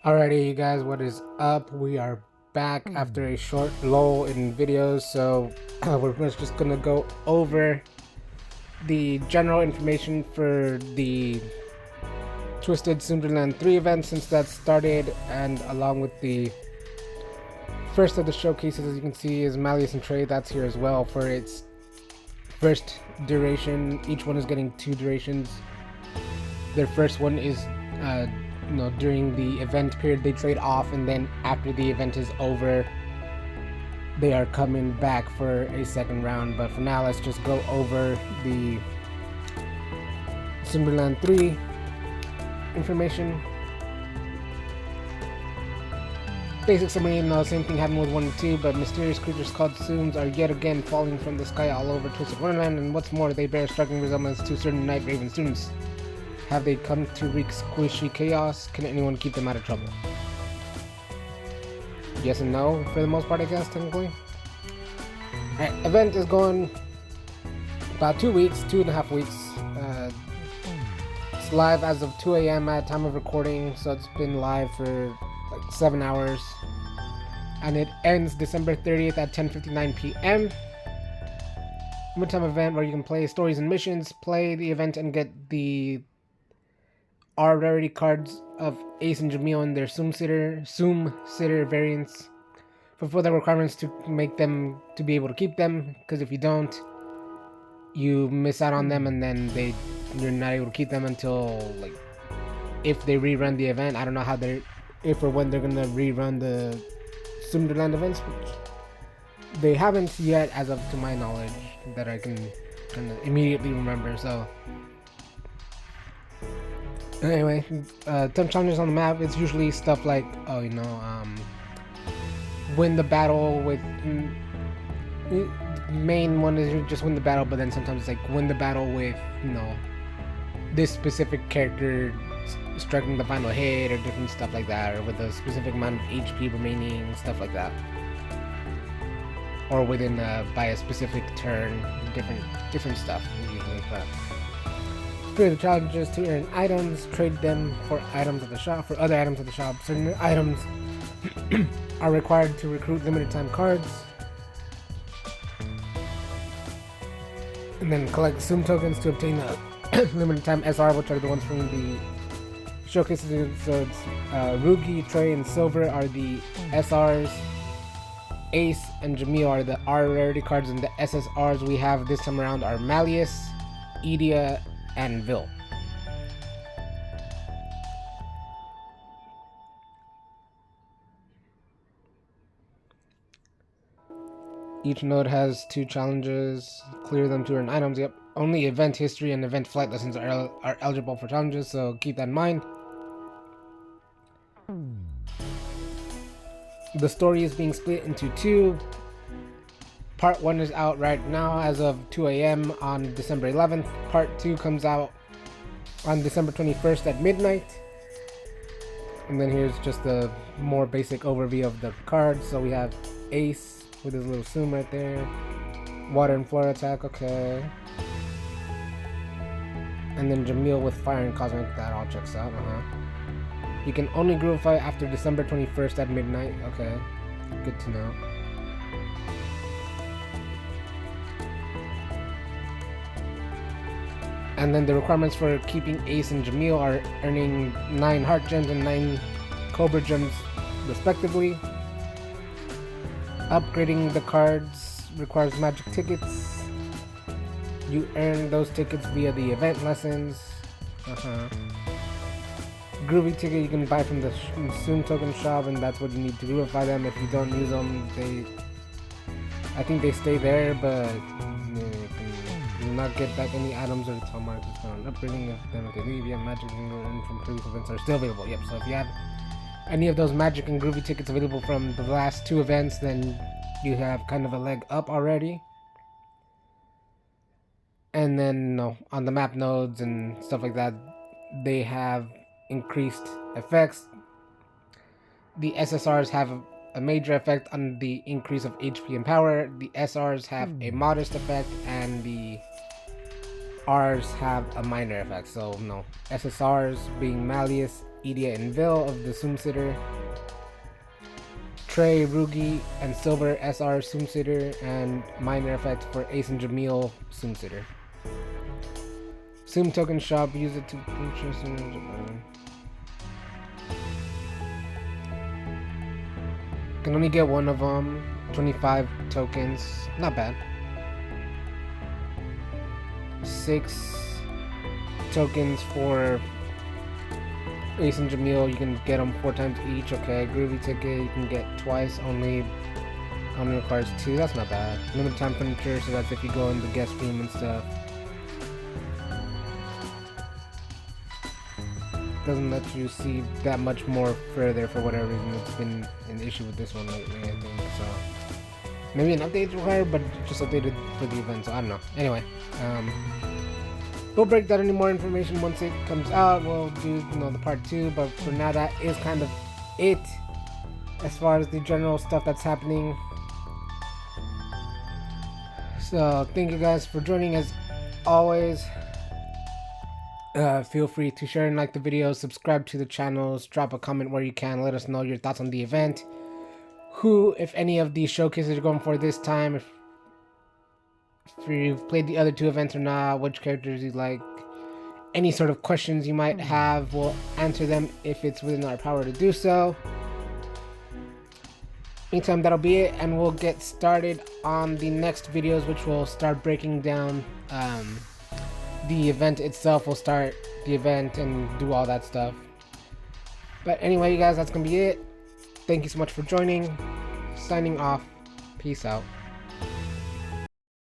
Alrighty, you guys, what is up? We are back after a short lull in videos, so we're just gonna go over the general information for the Twisted Tsumderland 3 event since that started, and along with the first of the showcases, as you can see, is Malleus and Trey. That's here as well for its first duration. Each one is getting 2 durations. Their first one is during the event period they trade off, and then after the event is over they are coming back for a second round. But for now, let's just go over the Tsumderland 3 information. Basic summary: same thing happened with 1 and 2, but mysterious creatures called Tsums are yet again falling from the sky all over Twisted Wonderland, and what's more, they bear striking resemblance to certain Night Raven students. Have they come to wreak squishy chaos? Can anyone keep them out of trouble? Yes and no, for the most part, I guess, technically. Alright, event is going about 2 weeks, 2.5 weeks. It's live as of 2 a.m. at time of recording, so it's been live for like 7 hours. And it ends December 30th at 10:59 p.m. Midtime event where you can play stories and missions, play the event, and get the rarity cards of Ace and Jamil and their Tsum Sitter variants. Fulfill the requirements to make them, to be able to keep them, because if you don't, you miss out on them, and then you're not able to keep them until, like, if they rerun the event. I don't know how if or when they're gonna rerun the Tsumderland events, which they haven't yet, as of to my knowledge, that I can kind of immediately remember. So anyway, 10 challenges on the map. It's usually stuff like, win the battle with, main one is just win the battle, but then sometimes it's like win the battle with, this specific character striking the final hit, or different stuff like that, or with a specific amount of HP remaining, stuff like that, or within by a specific turn, different stuff usually. But clear the challenges to earn items, trade them for items at the shop, for other items at the shop. Certain items are required to recruit limited time cards, and then collect Tsum tokens to obtain a limited time SR, which are the ones from the showcases. So it's Ruggie, Trey, and Silver are the SRs. Ace and Jamil are the R rarity cards, and the SSRs we have this time around are Malleus, Idia, and Vil. Each node has 2 challenges. Clear them to earn items. Yep. Only event history and event flight lessons are eligible for challenges, so keep that in mind. The story is being split into 2. Part 1 is out right now as of 2 a.m. on December 11th. Part 2 comes out on December 21st at midnight. And then here's just a more basic overview of the cards. So we have Ace with his little Tsum right there. Water and Flora attack, okay. And then Jamil with Fire and Cosmic, that all checks out, You can only Groovy after December 21st at midnight, okay. Good to know. And then the requirements for keeping Ace and Jamil are earning 9 Heart Gems and 9 Cobra Gems respectively. Upgrading the cards requires magic tickets. You earn those tickets via the event lessons. Groovy ticket you can buy from the Tsum Token Shop, and that's what you need to Groovify them. If you don't use them, I think they stay there, but you will not get back any items or tell markets on upgrading of them if they leave. Yeah, magic and from previous events are still available. Yep, so if you have any of those magic and Groovy tickets available from the last 2 events, then you have kind of a leg up already. And then on the map nodes and stuff like that, they have increased effects. The SSRs have a major effect on the increase of HP and power. The SRs have a modest effect, and the R's have a minor effect. So SSRs being Malleus Idia and Vil of the Tsum Sitter, Trey, Ruggie, and Silver SR Tsum Sitter, and minor effect for Ace and Jamil Tsum Sitter. Tsum Token Shop, use it to purchase. Can only get one of them. 25 tokens, not bad. 6 tokens for Ace and Jamil, you can get them 4 times each. Okay, Groovy ticket, you can get twice, only requires 2, that's not bad. Limited time furniture, so that's if you go in the guest room and stuff. Doesn't let you see that much more further for whatever reason. It's been an issue with this one lately, I think, so. Maybe an update required, but just updated for the event, so I don't know. Anyway, we'll break down any more information once it comes out. We'll do, the part 2, but for now that is kind of it as far as the general stuff that's happening. So thank you guys for joining as always. Feel free to share and like the videos, subscribe to the channels, drop a comment where you can, let us know your thoughts on the event. Who, if any of these showcases you're going for this time, if you've played the other 2 events or not, which characters you like, any sort of questions you might have, we'll answer them if it's within our power to do so. Meantime, that'll be it, and we'll get started on the next videos, which will start breaking down the event itself. We'll start the event and do all that stuff. But anyway, you guys, that's gonna be it. Thank you so much for joining. Signing off. Peace out.